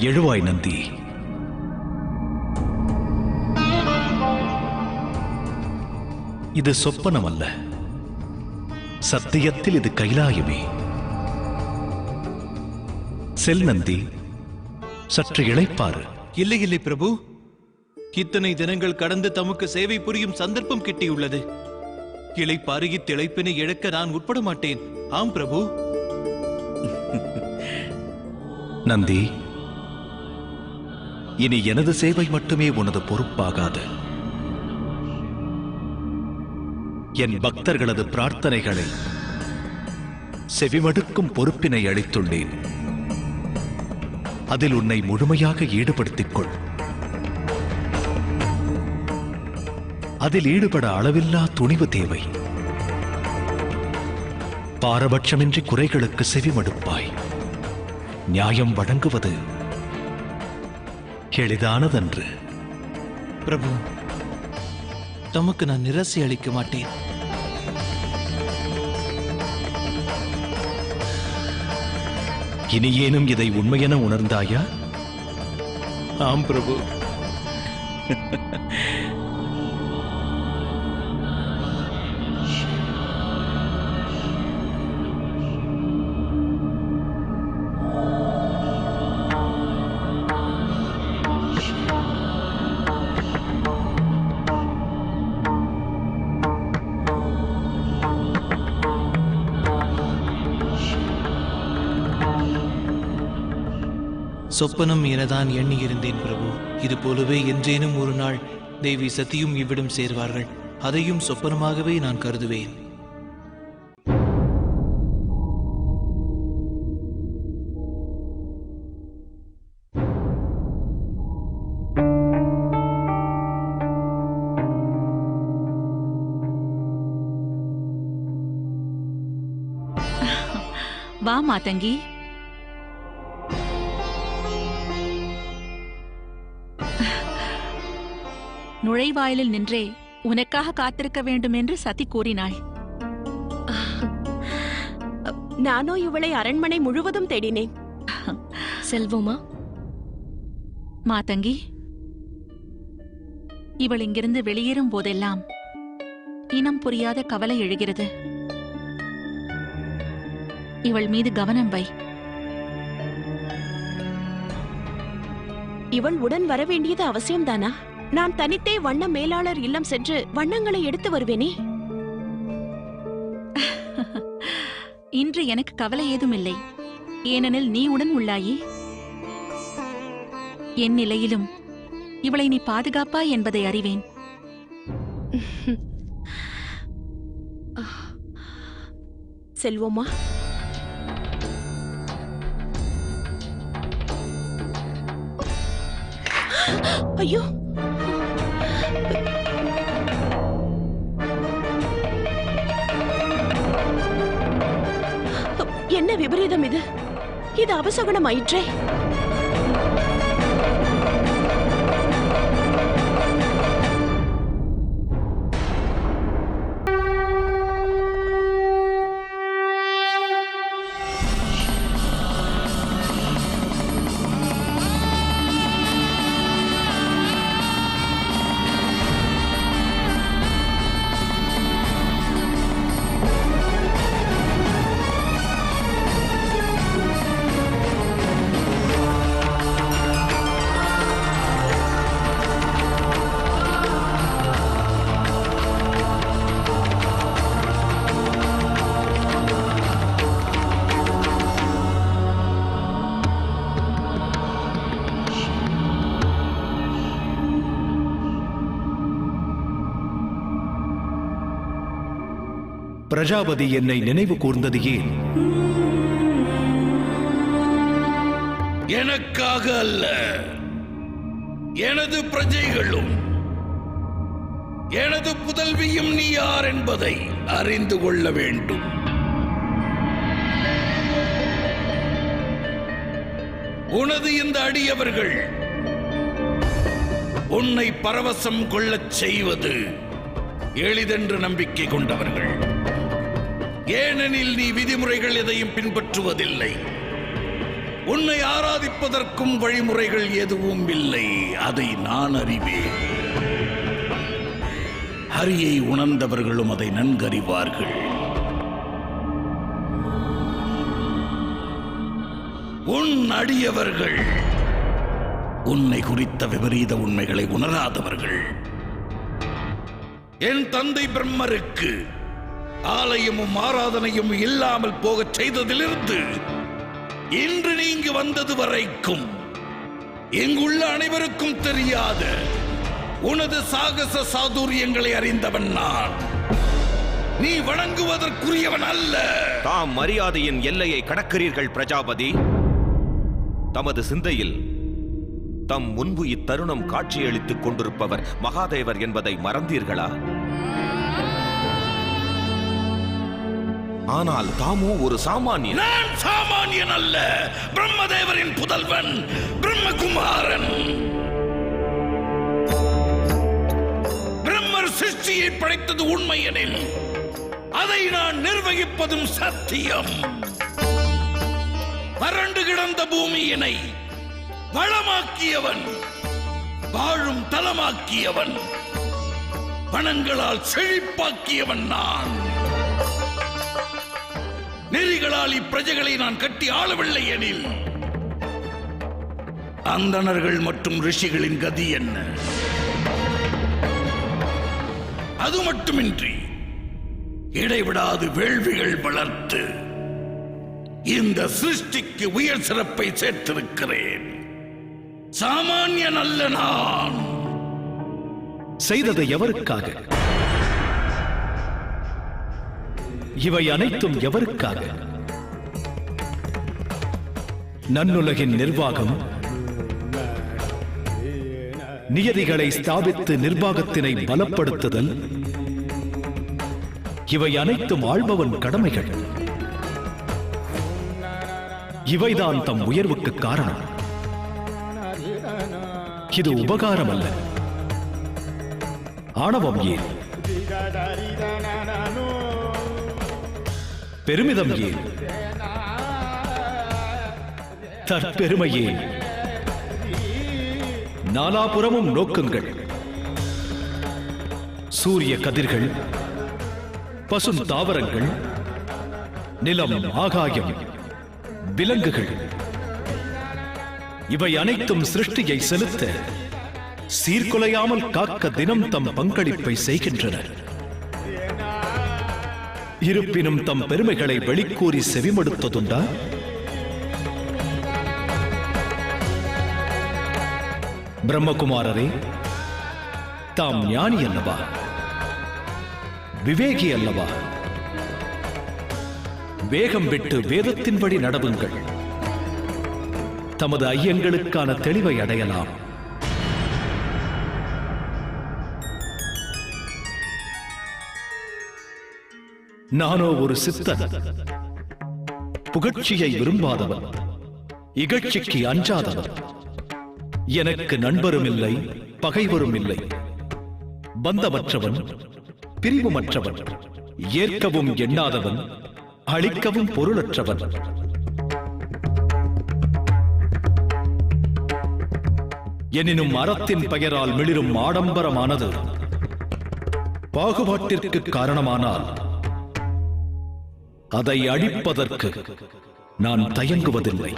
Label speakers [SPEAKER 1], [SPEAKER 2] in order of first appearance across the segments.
[SPEAKER 1] எழுவாய் நந்தி. இது சொப்பனம் அல்ல, சத்தியத்தில் இது கைலாயமே. செல் நந்தி, சற்று இளைப்பாறு.
[SPEAKER 2] இல்லை இல்லை பிரபு, இத்தனை தினங்கள் கடந்து தமக்கு சேவை புரியும் சந்தர்ப்பம் கிட்டியுள்ளது. இளைப்பாறு இத்திளைப்பினை இழக்க நான் உட்பட மாட்டேன். ஆம் பிரபு.
[SPEAKER 1] நந்தி, இனி எனது சேவை மட்டுமே உனது பொறுப்பாகாது. என் பக்தர்களது பிரார்த்தனைகளை செவிமடுக்கும் பொறுப்பினை அளித்துள்ளேன். அதில் உன்னை முழுமையாக ஈடுபடுத்திக் கொள். அதில் ஈடுபட அளவில்லா துணிவு தேவை. பாரபட்சமின்றி குறைகளுக்கு செவிமடுப்பாய். நியாயம் வழங்குவது எளிதானதன்று.
[SPEAKER 2] பிரபு, தமக்கு நான் நிராசை அளிக்க மாட்டேன்.
[SPEAKER 1] இனியேனும் இதை உண்மையென உணர்ந்தாயா?
[SPEAKER 2] ஆம் பிரபு. சொப்பனம் எனதான் எண்ணியிருந்தேன் பிரபு. இது போலவே என்றேனும் ஒரு நாள் தேவி சத்தியும் இவ்விடம் சேர்வார்கள். அதையும் சொப்பனமாகவே நான் கருதுவேன்.
[SPEAKER 3] வா மாதங்கி. நுழைவாயிலில் நின்றே உனக்காக காத்திருக்க வேண்டும் என்று சதி கூறினாள்.
[SPEAKER 4] நானோ இவளை அரண்மனை முழுவதும் தேடினேன்.
[SPEAKER 3] செல்வோமா? மாதங்கி, இவள் இங்கிருந்து வெளியேறும் போதெல்லாம் இனம் புரியாத கவலை எழுகிறது. இவள் மீது கவனம் வை.
[SPEAKER 4] இவள் உடன் வர வேண்டியது அவசியம்தானா? நான் தனித்தே வண்ண மேலாளர் இல்லம் சென்று வண்ணங்களை எடுத்து வருவேனே.
[SPEAKER 3] இன்று எனக்கு கவலை ஏதும் இல்லை. ஏனெனில் நீ உடன் உள்ளாயே. என் நிலையிலும் இவளை நீ பாதுகாப்பாய் என்பதை அறிவேன்.
[SPEAKER 4] செல்வோமா? ஐயோ, என்ன விபரீதம் இது? இது அபசகுணம் ஆயிற்றே.
[SPEAKER 1] பிரஜாபதி என்னை நினைவு கூர்ந்தது ஏன்?
[SPEAKER 5] எனக்காக அல்ல, எனது பிரஜைகளும் எனது புதல்வியும் நீ யார் என்பதை அறிந்து கொள்ள வேண்டும். உனது இந்த அடியவர்கள் உன்னை பரவசம் கொள்ளச் செய்வது எளிதென்று நம்பிக்கை கொண்டவர்கள். ஏனெனில் நீ விதிமுறைகள் எதையும் பின்பற்றுவதில்லை. உன்னை ஆராதிப்பதற்கும் வழிமுறைகள் எதுவும் இல்லை. அதை நான் அறிவேன். ஹரியை உணர்ந்தவர்களும் அதை நன்கறிவார்கள். உன் அடியவர்கள் உன்னை குறித்த விபரீத உண்மைகளை உணராதவர்கள். என் தந்தை பிரம்மருக்கு ஆலயமும் ஆராதனையும் இல்லாமல் போகச் செய்ததிலிருந்து இன்று நீங்க வந்தது வரைக்கும் இங்குள்ள அனைவருக்கும் தெரியாத உனது சாகச சாதுரியங்களை அறிந்தவன் நான். நீ வணங்குவதற்குரியவன் அல்ல.
[SPEAKER 6] தாம் மரியாதையின் எல்லையை கடக்கிறீர்கள் பிரஜாபதி. தமது சிந்தையில் தம் முன்பு இத்தருணம் காட்சியளித்துக் கொண்டிருப்பவர் மகாதேவர் என்பதை மறந்தீர்களா? ஆனால் தாமோ ஒரு சாமானியன்.
[SPEAKER 5] நான் சாமானியன் அல்ல. பிரம்மதேவரின் புதல்வன், பிரம்மகுமாரன். பிரம்மர் சிருஷ்டியை படைத்தது உண்மையெனில் அதை நான் நிர்வகிப்பதும் சத்தியம். வறண்டு கிடந்த பூமியினை வளமாக்கியவன், வாழும் தலமாக்கியவன், வனங்களால் செழிப்பாக்கியவன் நான். நெறிகளால் இப்பிரஜைகளை நான் கட்டி ஆளவில்லை எனில் அந்தணர்கள் மற்றும் ரிஷிகளின் கதி என்ன? அது மட்டுமின்றி இடைவிடாது வேள்விகள் வளர்த்து இந்த சிருஷ்டிக்கு உயர் சிறப்பை சேர்த்திருக்கிறேன். சாமானியன் அல்ல நான்.
[SPEAKER 1] செய்தது எவருக்காக? இவை அனைத்தும் எவருக்காக? நன்னுலகின் நிர்வாகம், நியதிகளை ஸ்தாபித்து நிர்வாகத்தினை பலப்படுத்துதல், இவை அனைத்தும் ஆள்பவன் கடமைகள். இவைதான் தம் உயர்வுக்கு காரணம். இது உபகாரம் அல்ல. ஆணவம் ஏன்? பெருமிதம் ஏன்? தற்பெருமை ஏன்? நாலாபுறமும் நோக்குங்கள். சூரிய கதிர்கள், பசும் தாவரங்கள், நிலம், ஆகாயம், விலங்குகள், இவை அனைத்தும் சிருஷ்டியை செலுத்த சீர்குலையாமல் காக்க தினம் தம் பங்களிப்பை செய்கின்றனர். இருப்பினும் தம் பெருமைகளை வெளிக்கூறி செவிமடுத்ததுண்டா? பிரம்மகுமாரரே, தாம் ஞானி அல்லவா? விவேகி அல்லவா? வேகம் விட்டு வேதத்தின்படி நடவுங்கள். தமது ஐயங்களுக்கான தெளிவை அடையலாம். நானோ ஒரு சித்தன். புகழ்ச்சியை விரும்பாதவன், இகழ்ச்சிக்கு அஞ்சாதவன். எனக்கு நண்பரும் இல்லை, பகைவரும் இல்லை. பந்தமற்றவன், பிரிவுமற்றவன், ஏற்கவும் எண்ணாதவன், அளிக்கவும் பொருளற்றவன். எனினும் அறத்தின் பெயரால் மிளிரும் ஆடம்பரமானது பாகுபாட்டிற்கு காரணமானால் அதை அழிப்பதற்கு நான் தயங்குவதில்லை.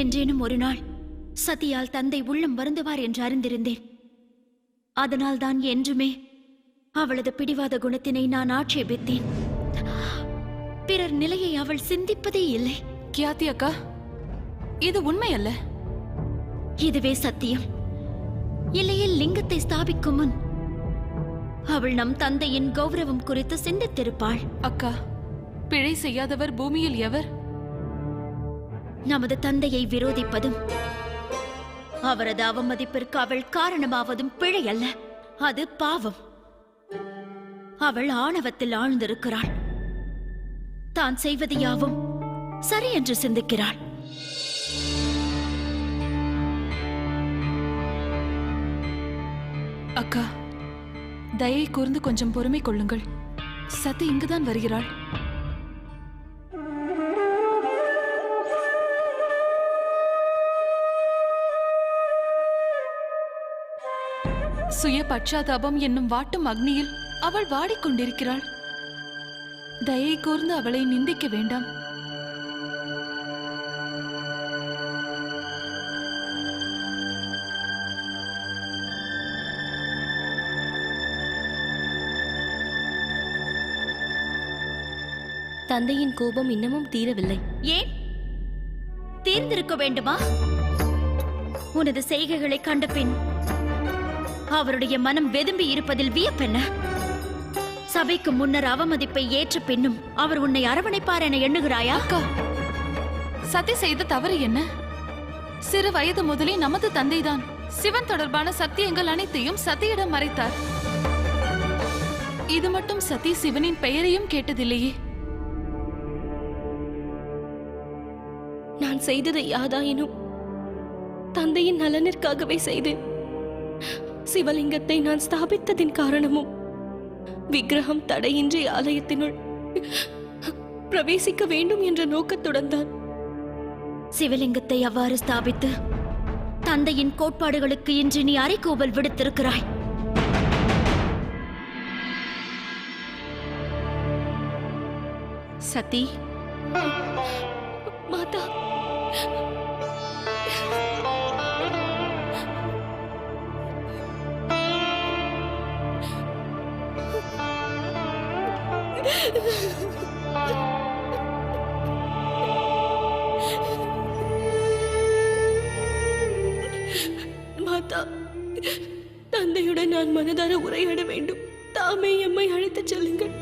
[SPEAKER 7] என்றேனும் ஒரு நாள் சதியால் தந்தை உள்ளம் வருந்துவார் என்று அறிந்திருந்தேன். அதனால்தான் என்றுமே அவளது பிடிவாத குணத்தினை நான் ஆட்சேபித்தேன். பிறர் நிலையை அவள் சிந்திப்பதே இல்லை.
[SPEAKER 3] கியாத்தி அக்கா, இது உண்மை அல்ல.
[SPEAKER 7] இதுவே சத்தியம். இல்லையில் லிங்கத்தை ஸ்தாபிக்கும் முன் அவள் நம் தந்தையின் கௌரவம் குறித்து சிந்தித்திருப்பாள்.
[SPEAKER 3] அக்கா, பிழை செய்யாதவர் பூமியில் எவர்?
[SPEAKER 7] நமது தந்தையை விரோதிப்பதும் அவரது அவமதிப்பிற்கு அவள் காரணமாவதும் பிழை அல்ல, அது பாவம். அவள் ஆணவத்தில் ஆழ்ந்திருக்கிறாள். தான் செய்வது யாவும் சரி என்று சிந்திக்கிறாள்.
[SPEAKER 3] அக்கா, தயை கூர்ந்து கொஞ்சம் பொறுமை கொள்ளுங்கள். சதி இங்குதான் வருகிறாள். சுய பச்சாதாபம் என்னும் வாட்டும் அக்னியில் அவள் வாடிக்கொண்டிருக்கிறாள். தயை கூர்ந்து அவளை நிந்திக்க வேண்டாம்.
[SPEAKER 8] தந்தையின் கோபம் இன்னமும் தீரவில்லை.
[SPEAKER 7] ஏன் தீர்ந்திருக்க வேண்டுமா? உனது செய்கைகளை கண்ட பின் அவருடைய மனம் வெதும்பி இருப்பதில் வியப்பென்ன? சபைக்கு முன்னர் அவமதிப்பை ஏற்ற பின்னும் அவர் உன்னை அரவணைப்பார் என எண்ணுகிறாயா?
[SPEAKER 3] அக்கா, சதி செய்த தவறு என்ன? சிறு வயது முதலே நமது தந்தைதான் சிவன் தொடர்பான சத்தியங்கள் அனைத்தையும் சதியிடம் மறைத்தார். இது மட்டும் சதி சிவனின் பெயரையும் கேட்டதில்லையே.
[SPEAKER 8] நான் செய்தது யாதாயினும் தந்தையின் நலனிற்காகவே செய்தேன். சிவலிங்கத்தை நான் ஸ்தாபித்ததின் காரணமும் விக்கிரகம் தடையின்றி ஆலயத்தினுள் பிரவேசிக்க வேண்டும் என்ற நோக்கத்துடன் தான்.
[SPEAKER 7] சிவலிங்கத்தை அவ்வாறு ஸ்தாபித்து தந்தையின் கோட்பாடுகளுக்கு இன்று நீ அறைகூவல் விடுத்திருக்கிறாய்.
[SPEAKER 3] சதி,
[SPEAKER 8] மாதா, மாதா, தந்தையுடன் நான் மனதார உரையாட வேண்டும். தாமே எம்மை அழைத்துச் செல்லுங்கள்.